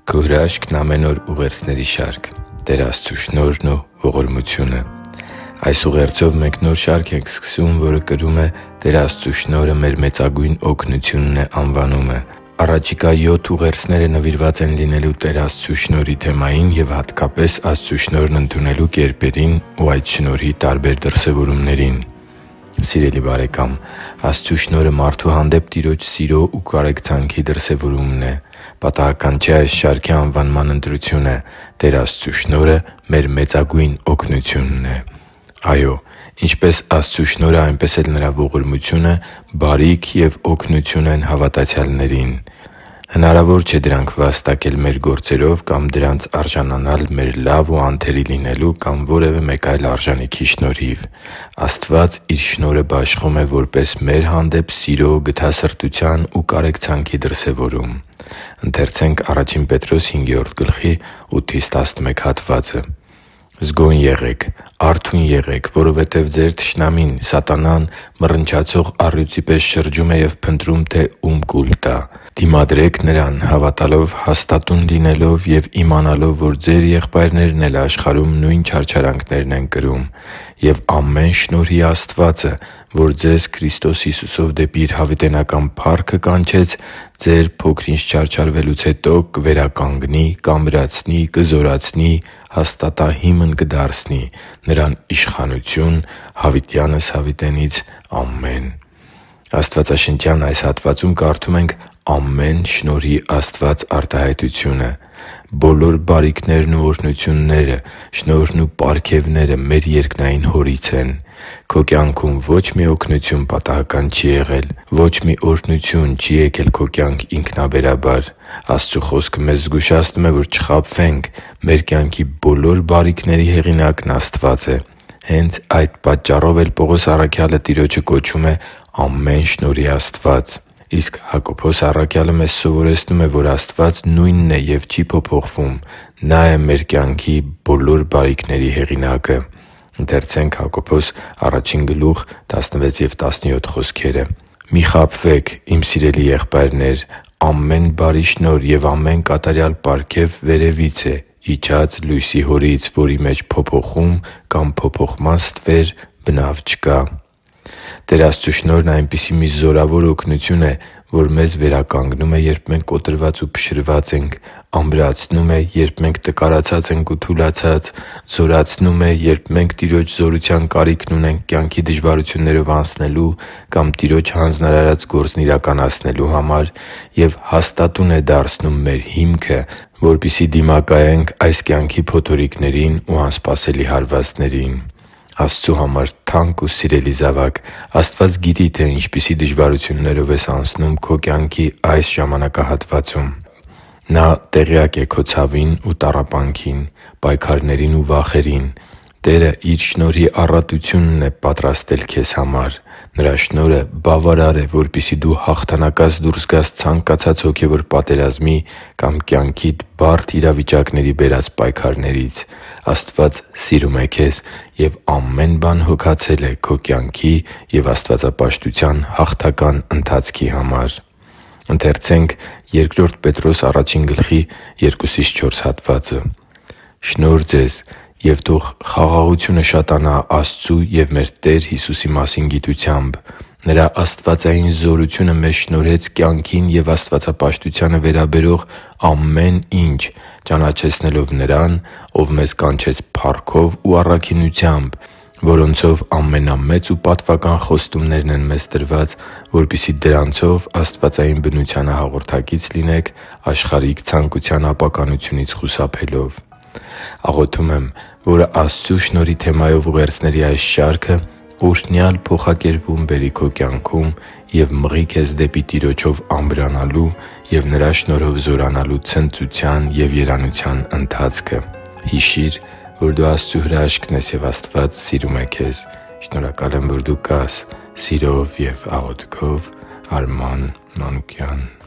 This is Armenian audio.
Քո հրաշքն ամեն օր ուղերձների շարք։ Տեր Աստծու շնորհն ու ողորմությունը։ Այս ուղերձով մենք նոր շարք ենք սկսում, որը կրում է «Տեր Աստծու շնորհը մեր մեծագույն օգնությունն է» անվանումը։ Առաջիկա 7 ուղերձները նվիրված են լինելու Տեր Աստծու շնորհի թեմային և հատկապես Աստծու շնորհն ընդունելու կերպերին ու այդ շնորհի տարբեր դրսևորումներին։ Սիրելի՛ բարեկամ, Աստծու շնորհը մարդու հանդեպ Տիրոջ սիրո ու կարեկցանքի դրսևորումն է։ Պատահական չէ այս շարքի անվանման ընտրությունը՝ «Տեր Աստծու շնորհը մեր մեծագույն օգնությունն է»։ Այո՛, ինչպես Աստծու շնորհը, այնպես էլ Նրա ողորմությունը բարիք և օգնություն են հավատացյալներին։ Հնարավոր չէ դրանք վաստակել մեր գործերով կամ դրանց արժանանալ մեր լավ ու անթերի լինելու կամ որևէ մեկ այլ արժանիքի շնորհիվ։ Աստված Իր շնորհը բաշխում է որպես մեր հանդեպ սիրո, գթասրտության ու կարեկցանքի դրսևորում։ «Զգո՛ն եղեք, արթո՛ւն եղեք, որովհետև ձեր թշնամին՝ սատանան, մռնչացող առյուծի պես շրջում է և փնտրում, թե ում կուլ տա։ Դիմադրե՛ք նրան՝ հավատալով հաստատուն լինելով և իմանալով, որ ձեր եղբայրներն էլ աշխարհում նույն չարչարանքներն են կրում։ Եվ ամեն շնորհի Աստվածը, որ ձեզ Քրիստոս Հիսուսով դեպի Իր հավիտենական փառքը կանչեց, ձեր փոքր-ինչ չարչարվելուց հետո կվերականգնի, կամրացնի, կզորացնի, հաստատահիմն կդարձնի։ Նրան իշխանություն հավիտյանս հավիտենից։ Ամեն» Աստվածաշնչյան այս հատվածում կարդում ենք ամեն շնորհի Աստված արտահայտությունը։ Բոլոր բարիքներն ու օրհնությունները, շնորհն ու պարգևները մեր երկնային Հորից են։ Քո կյանքում ո՛չ մի օգնություն պատահական չի եղել։ Ո՛չ մի օրհնություն չի եկել քո կյանք ինքնաբերաբար։ Աստծու Խոսքը մեզ զգուշացնում է, որ չխաբվենք։ Մեր կյանքի բոլոր բարիքների հեղինակն Աստված է։ Հենց այդ պատճառով էլ Պողոս առաքյալը Տիրոջը կոչում է ամեն շնորհի Աստված։ Իսկ Հակոբոս առաքյալը մեզ սովորեցնում է, որ Աստված նույնն է և չի փոփոխվում։ Նա՛ է մեր կյանքի բոլոր բարիքների հեղինակը։ «Մի խաբվեք, իմ սիրելի եղբայրներ, ամեն բարի շնորհ և ամեն կատարյալ պարգև վերևից է, իջած լույսի Հորից, որի մեջ փոփոխում կամ փոփոխման ստվեր բնավ չկա» (Հակոբոս 1․16-17)։ Տեր Աստծու շնորհն այնպիսի մի զորավոր օգնություն է, որ մեզ վերականգնում է, երբ մենք կոտրված ու փշրված ենք, ամրացնում է, երբ մենք տկարացած ենք ու թուլացած, զորացնում է, երբ մենք Տիրոջ զորության կարիքն ունենք կյանքի դժվարություններով անցնելու կամ Տիրոջ հանձնարարած գործն իրականացնելու համար և հաստատուն է դարձնում մեր հիմքը, որպեսզի դիմակայենք այս կյանքի փոթորիկներին ու անսպասելի հարվածներին։ Աստծու համար թանկ ու սիրելի՛ զավակ, Աստված գիտի, թե ինչպիսի դժվարություններով ես անցնում քո կյանքի այս ժամանակահատվածում։ Նա տեղյակ է քո ցավին ու տառապանքին, պայքարներին ու վախերին։ Տերը Իր շնորհի առատությունն է պատրաստել քեզ համար։ Նրա շնորհը բավարար է, որպեսզի դու հաղթանակած դուրս գաս ցանկացած հոգևոր պատերազմի կամ կյանքիդ բարդ իրավիճակների բերած պայքարներից։ Աստված սիրում է քեզ և ամեն բան հոգացել է քո կյանքի և աստվածապաշտության հաղթական ընթացքի համար։ «Շնորհ ձեզ, և թող խաղաղությունը շատանա Աստծու և մեր Տեր Հիսուսի մասին գիտությամբ։ Նրա աստվածային զորությունը մեզ շնորհեց կյանքին և աստվածապաշտությանը վերաբերող ամեն ինչ, ճանաչեցնելով Նրան, Ով մեզ կանչեց փառքով ու առաքինությամբ, որոնցով ամենամեծ ու պատվական խոստումներն են մեզ տրված, որպեսզի դրանցով աստվածային բնությանը հաղորդակից լինենք աշխարհիկ ցանկության ապականությունից խուսափելով» (Բ Պետրոս 1․2-4)։ Աղոթում եմ, որ Աստծու շնորհի թեմայով ուղերձների այս շարքը օրհնյալ փոխակերպում բերի քո կյանքում և մղի քեզ դեպի Տիրոջով ամրանալու և Նրա շնորհով զորանալու ցնծության և երանության ընթացքը։ Հիշի՛ր, որ դու Աստծո հրաշքն ես, և Աստված սիրում է քեզ։ Շնորհակալ եմ, որ դու կա՛ս։ Սիրով և աղոթքով, Արման Մանուկյան։